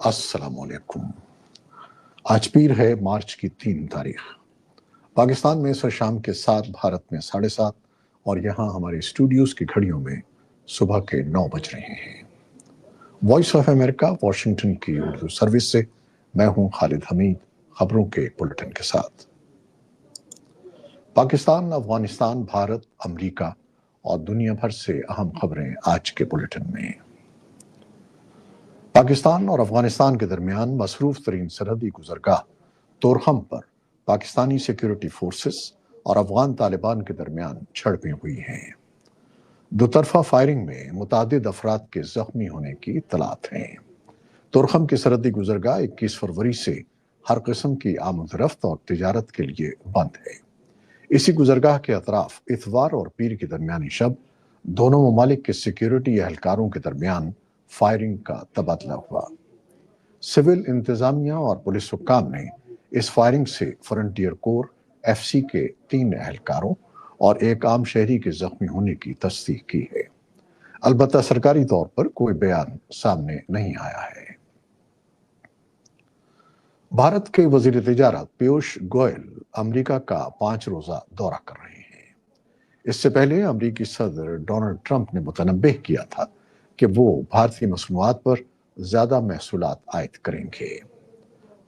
अस्सलाम वालेकुम। आज पीर है मार्च की 3 तारीख। पाकिस्तान में इस शाम के 7, भारत में 7:30 और यहाँ हमारे स्टूडियोज की घड़ियों में सुबह के 9 बज रहे हैं। वॉइस ऑफ अमेरिका वॉशिंगटन की उर्दू सर्विस से मैं हूँ खालिद हमीद, खबरों के बुलेटिन के साथ। पाकिस्तान, अफगानिस्तान, भारत, अमेरिका और दुनिया भर से अहम खबरें आज के बुलेटिन में। पाकिस्तान और अफगानिस्तान के दरमियान मसरूफ तरीन सरहदी गुजरगाह तोरखम पर पाकिस्तानी सिक्योरिटी फोर्सेस और अफगान तालिबान के दरमियान झड़पें हुई हैं। दोतरफा फायरिंग में मुतादिद अफराद के जख्मी होने की इत्तलात हैं। तोरखम की सरहदी गुजरगाह 21 फरवरी से हर किस्म की आमद-रफ्त और तिजारत के लिए बंद है। इसी गुजरगाह के अतराफ इतवार और पीर की दरमियानी शब दोनों ममालिक के सिक्योरिटी एहलकारों के दरमियान फायरिंग का तबादला हुआ। सिविल इंतजामिया और पुलिस हुक्काम ने इस फायरिंग से फ्रंटियर कोर, एफसी के 3 एहलकारों और एक आम शहरी के जख्मी होने की तस्दीक की है। अलबत्ता सरकारी तौर पर कोई बयान सामने नहीं आया है। भारत के वजीर तिजारत पीयूष गोयल अमेरिका का 5 रोजा दौरा कर रहे हैं। इससे पहले अमेरिकी सदर डोनाल्ड ट्रंप ने मुतनब्बिह किया था कि वो भारतीय मसनूआत पर ज्यादा महसूलात आयद करेंगे।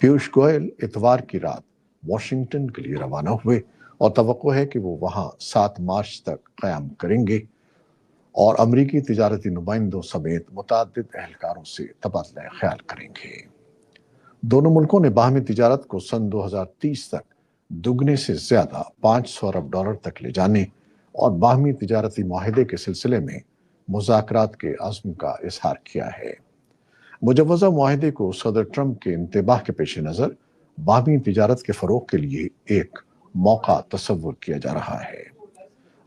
पीयूष गोयल इतवार की रात वाशिंगटन के लिए रवाना हुए और तवक्को है कि वो वहां 7 मार्च तक क़याम करेंगे और अमरीकी तिजारती नुमाइंदों समेत मुतादिद एहलकारों से तबादला ख्याल करेंगे। दोनों मुल्कों ने बाहमी तिजारत को सन 2030 तक दुगने से ज्यादा 500 अरब डॉलर तक ले जाने और बाहमी तिजारती मुआहिदे के सिलसिले में मुज़ाकरात के अज़्म का इजहार किया है। मुजव्वज़ा मुआहिदे को सदर ट्रंप के इंतबाह के पेश नज़र बाहमी तिजारत के फ़रोग़ के लिए एक मौका तस्वुर किया जा रहा है।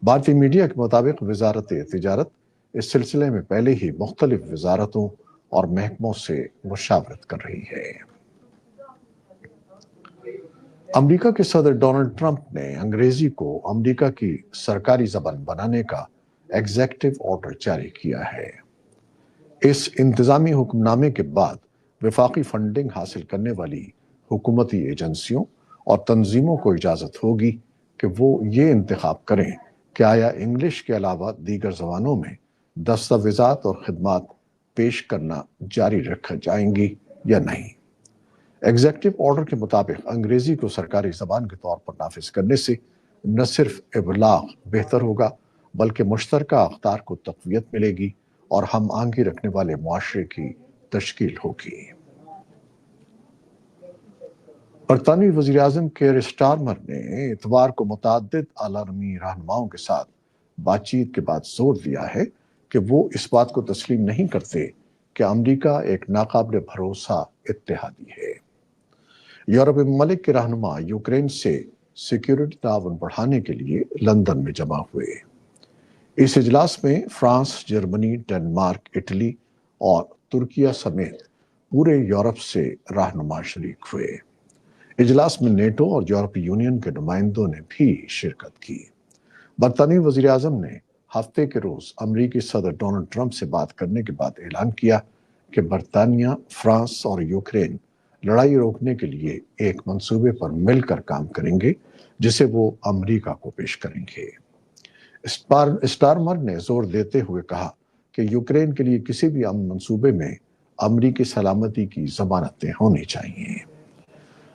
भारतीय मीडिया के मुताबिक वज़ारत तिजारत इस सिलसिले में पहले ही मुख्तलिफ वज़ारतों और महकमों से मुशावरत कर रही है। अमेरिका के सदर डोनाल्ड ट्रंप ने अंग्रेजी को अमेरिका की सरकारी ज़बान बनाने का एग्जीक्यूटिव ऑर्डर जारी किया है। इस इंतजामी हुक्मनामे के बाद वफाकी फंडिंग हासिल करने वाली हुकूमती एजेंसियों और तंजीमों को इजाज़त होगी कि वो ये इंतखाब करें कि आया इंग्लिश के अलावा दीगर ज़बानों में दस्तावेज़ात और खिदमात पेश करना जारी रखा जाएंगी या नहीं। एग्जीक्यूटिव ऑर्डर के मुताबिक अंग्रेजी को सरकारी ज़बान के तौर पर नाफिज करने से न सिर्फ इबलाग बेहतर होगा बल्कि मुश्तरका अख्तार को तक़वियत मिलेगी और हम आंगी रखने वाले मुआशरे की तश्कील होगी। बरतानवी वज़ीर आज़म केयर स्टारमर ने इतवार को मुताद्दिद आलमी रहनुमाओं के साथ बातचीत के बाद जोर दिया है कि वो इस बात को तस्लीम नहीं करते कि अमेरिका एक नाकाबिल भरोसा इत्तेहादी है। यूरोपीय ममालिक के रहनुमा यूक्रेन से सिक्योरिटी ताउन बढ़ाने के लिए लंदन में जमा हुए। इस इजलास में फ्रांस, जर्मनी, डेनमार्क, इटली और तुर्किया समेत पूरे यूरोप से रहनुमा शरीक हुए। इजलास में नेटो और यूरोपीय यूनियन के नुमाइंदों ने भी शिरकत की। बरतानवी वज़ीर आज़म ने हफ्ते के रोज अमरीकी सदर डोनाल्ड ट्रंप से बात करने के बाद ऐलान किया कि बरतानिया, फ्रांस और यूक्रेन लड़ाई रोकने के लिए एक मंसूबे पर मिलकर काम करेंगे जिसे वो अमरीका को पेश करेंगे। स्टारमर ने जोर देते हुए कहा कि यूक्रेन के लिए किसी भी अमन मंसूबे में अमरीकी सलामती की जमानतें होनी चाहिए।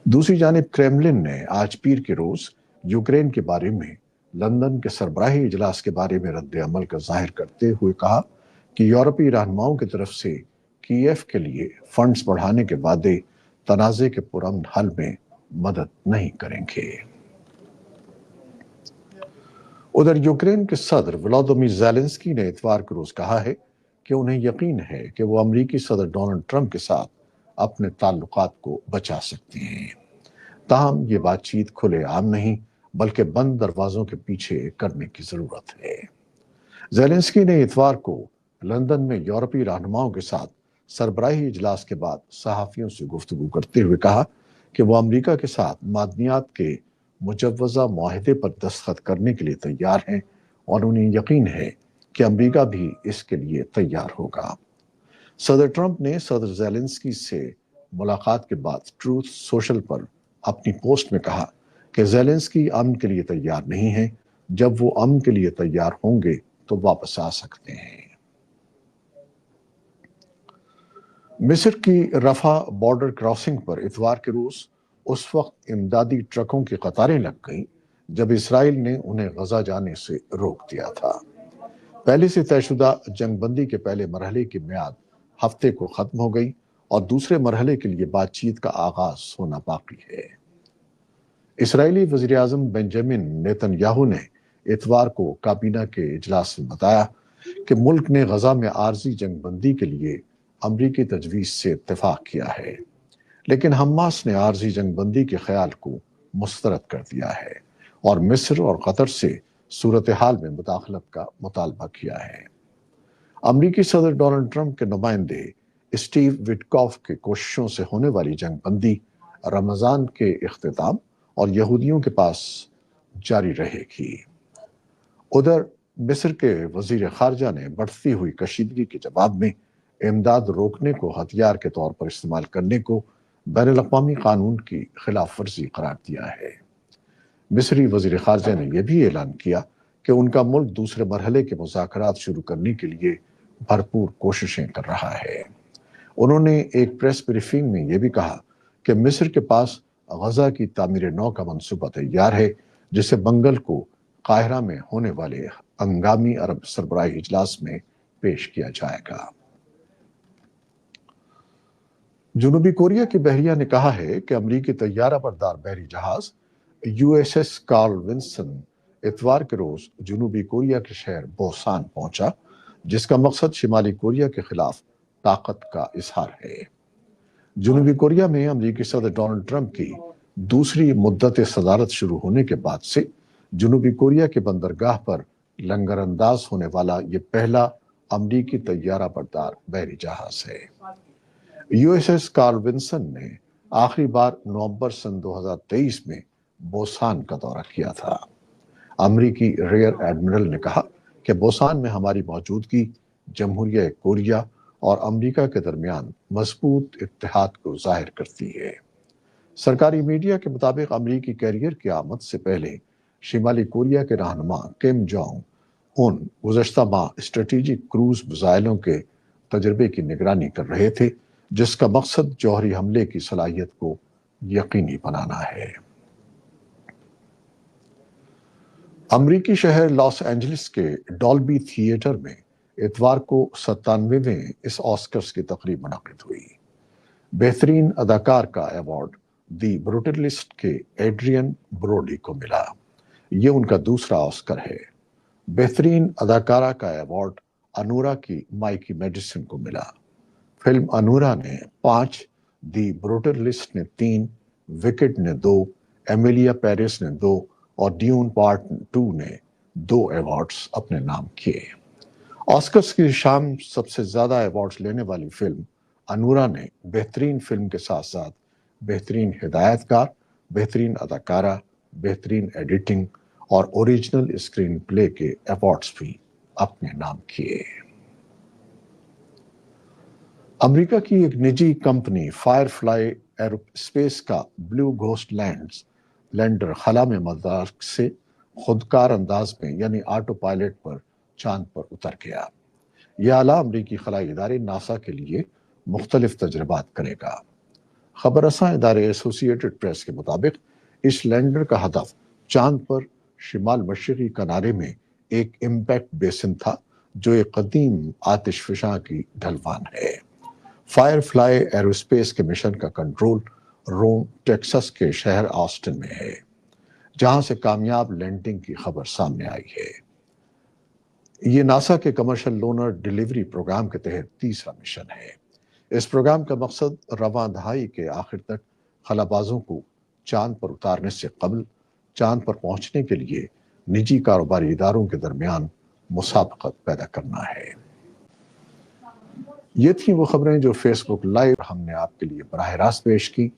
दूसरी जानिब क्रेमलिन ने आज पीर के रोज यूक्रेन के बारे में लंदन के सरबराही इजलास के बारे में रद्द अमल का जाहिर करते हुए कहा कि यूरोपीय रहनुमाओं की तरफ से कीव के लिए फंड्स बढ़ाने के वादे तनाज़े के पुरअमन हल में मदद नहीं करेंगे। उधर यूक्रेन के सदर वोलोदिमीर ज़ेलेंस्की ने इतवार के रोज कहा है कि उन्हें यकीन है कि वो अमरीकी सदर डोनाल्ड ट्रंप के साथ अपने ताल्लुकात को बचा सकते हैं। ताहम ये बातचीत खुले आम नहीं बल्कि बंद दरवाजों के पीछे करने की जरूरत है। ज़ेलेंस्की ने इतवार को लंदन में यूरोपीय रहनुमाओं के साथ सरबराही इजलास के बाद सहाफियों से गुफ्तगू करते हुए कहा कि वो अमेरिका के साथ मादनियात के मुजव्वज़ा मुआहिदे पर दस्तखत करने के लिए तैयार हैं और उन्हें यकीन है कि अमेरिका भी इसके लिए तैयार होगा। सदर ट्रंप ने सदर ज़ेलेंस्की से मुलाकात के बाद ट्रूथ सोशल पर अपनी पोस्ट में कहा कि ज़ेलेंस्की अमन के लिए तैयार नहीं है, जब वो अमन के लिए तैयार होंगे तो वापस आ सकते हैं। मिस्र की रफा बॉर्डर क्रॉसिंग पर इतवार के रोज उस वक्त इमदादी ट्रकों की कतारें लग गईं जब इसराइल ने उन्हें गजा जाने से रोक दिया था। पहले से तयशुदा जंगबंदी के पहले मरहले की मियाद हफ्ते को खत्म हो गई और दूसरे मरहले के लिए बातचीत का आगाज होना बाकी है। इसराइली वज़ीर आज़म बेंजामिन नेतन्याहू ने इतवार को काबीना के इजलास में बताया कि मुल्क ने गजा में आर्जी जंगबंदी के लिए अमरीकी तजवीज़ से इत्तेफाक किया है, लेकिन हमास ने आर्जी जंगबंदी के ख्याल को मुस्तरद कर दिया है और मिस्र और कतर से सूरत हाल में मुदाखलत का मुतालबा किया है। अमरीकी सदर डोनाल्ड ट्रंप के नुमाइंदे स्टीव विटकॉफ के कोशिशों से होने वाली जंगबंदी रमज़ान के इख्तिताम और यहूदियों के पास जारी रहेगी। उधर मिस्र के वजीर खारजा ने बढ़ती हुई कशीदगी के जवाब में इमदाद रोकने को हथियार के तौर पर इस्तेमाल करने को बैनुल-अक़वामी कानून की खिलाफ वर्जी करार दिया है। मिस्री वजीर खारजा ने यह भी ऐलान किया कि उनका मुल्क दूसरे मरहले के मुज़ाकरात शुरू करने के लिए भरपूर कोशिशें कर रहा है। उन्होंने एक प्रेस ब्रीफिंग में यह भी कहा कि मिस्र के पास गजा की तामीर नौ का मंसूबा तैयार है, जिसे मंगल को काहिरा में होने वाले हंगामी अरब सरबराही इजलास में पेश किया जाएगा। जनूबी कोरिया की बहरिया ने कहा है कि अमरीकी तैयारा बरदार बहरी जहाज USS कार्ल विंसन इतवार के रोज जनूबी कोरिया के शहर बोसान पहुंचा, जिसका मकसद शिमाली कोरिया के खिलाफ ताकत का इजहार है। जनूबी कोरिया में अमरीकी सदर डोनाल्ड ट्रंप की दूसरी मुद्दत सदारत शुरू होने के बाद से जनूबी कोरिया के बंदरगाह पर लंगर अंदाज होने वाला ये पहला अमरीकी तैयारा बरदार बहरी जहाज है। USS कार्ल विंसन ने आखिरी बार नवंबर सन 2023 में बोसान का दौरा किया था। अमरीकी रेयर एडमिरल ने कहा कि बोसान में हमारी मौजूदगी जमहूरिया कोरिया और अमेरिका के दरमियान मजबूत इत्तेहाद को जाहिर करती है। सरकारी मीडिया के मुताबिक अमरीकी कैरियर की आमद से पहले शिमाली कोरिया के रहनुमा किम जोंग उन गुज़श्ता माह स्ट्रेटेजिक क्रूज मिसाइलों के तजर्बे की निगरानी कर रहे थे, जिसका मकसद जौहरी हमले की सलाहियत को यकीनी बनाना है। अमरीकी शहर लॉस एंजलिस के डॉल्बी थिएटर में इतवार को 97वें इस ऑस्कर्स की तकरीब मुनक़िद हुई। बेहतरीन अदाकार का अवार्ड दी ब्रूटलिस्ट के एड्रियन ब्रोडी को मिला। ये उनका दूसरा ऑस्कर है। बेहतरीन अदाकारा का अवार्ड अनूरा की माइकी मेडिसन को मिला। फिल्म अनूरा ने 5, दी ब्रूटलिस्ट ने 3, विकेट ने 2, एमिलिया पेरिस ने 2 और ड्यून पार्ट 2 ने 2 अवार्ड्स अपने नाम किए। ऑस्कर्स की शाम सबसे ज्यादा अवार्ड्स लेने वाली फिल्म अनूरा ने बेहतरीन फिल्म के साथ साथ बेहतरीन हिदायतकार, बेहतरीन अदाकारा, बेहतरीन एडिटिंग और ओरिजिनल स्क्रीन प्ले के अवार्ड्स भी अपने नाम किए। अमेरिका की एक निजी कंपनी फायरफ्लाई एरोस्पेस का ब्लू घोस्ट लैंडर खला में मदार से खुदकार अंदाज में यानी ऑटो पायलट पर चांद पर उतर गया। यह आला अमरीकी खलाई इदारे नासा के लिए मुख्तलिफ तजर्बात करेगा। खबर रसां इदारे एसोसिएटेड प्रेस के मुताबिक इस लैंडर का हदफ चांद पर शिमाल मशरकी किनारे में एक इम्पैक्ट बेसिन था, जो एक कदीम आतिशफशां की ढलवान है। फायरफ्लाई एरोस्पेस के मिशन का कंट्रोल रोम टेक्सास के शहर ऑस्टिन में है, जहां से कामयाब लैंडिंग की खबर सामने आई है। ये नासा के कमर्शियल लोनर डिलीवरी प्रोग्राम के तहत तीसरा मिशन है। इस प्रोग्राम का मकसद रवां दहाई के आखिर तक खलाबाजों को चांद पर उतारने से कबल चांद पर पहुंचने के लिए निजी कारोबारी इदारों के दरमियान मुसाबकत पैदा करना है। ये थी वो खबरें जो फेसबुक लाइव हमने आपके लिए बराह रास्त पेश की।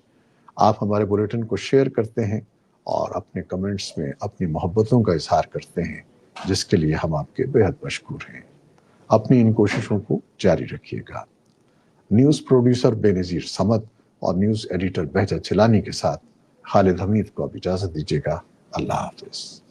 आप हमारे बुलेटिन को शेयर करते हैं और अपने कमेंट्स में अपनी मोहब्बतों का इजहार करते हैं, जिसके लिए हम आपके बेहद मशकूर हैं। अपनी इन कोशिशों को जारी रखिएगा। न्यूज़ प्रोड्यूसर बेनज़ीर समद اور نیوز ایڈیٹر بہجت چلانی کے ساتھ خالد حمید کو اب اجازت دیجیے گا۔ اللہ حافظ۔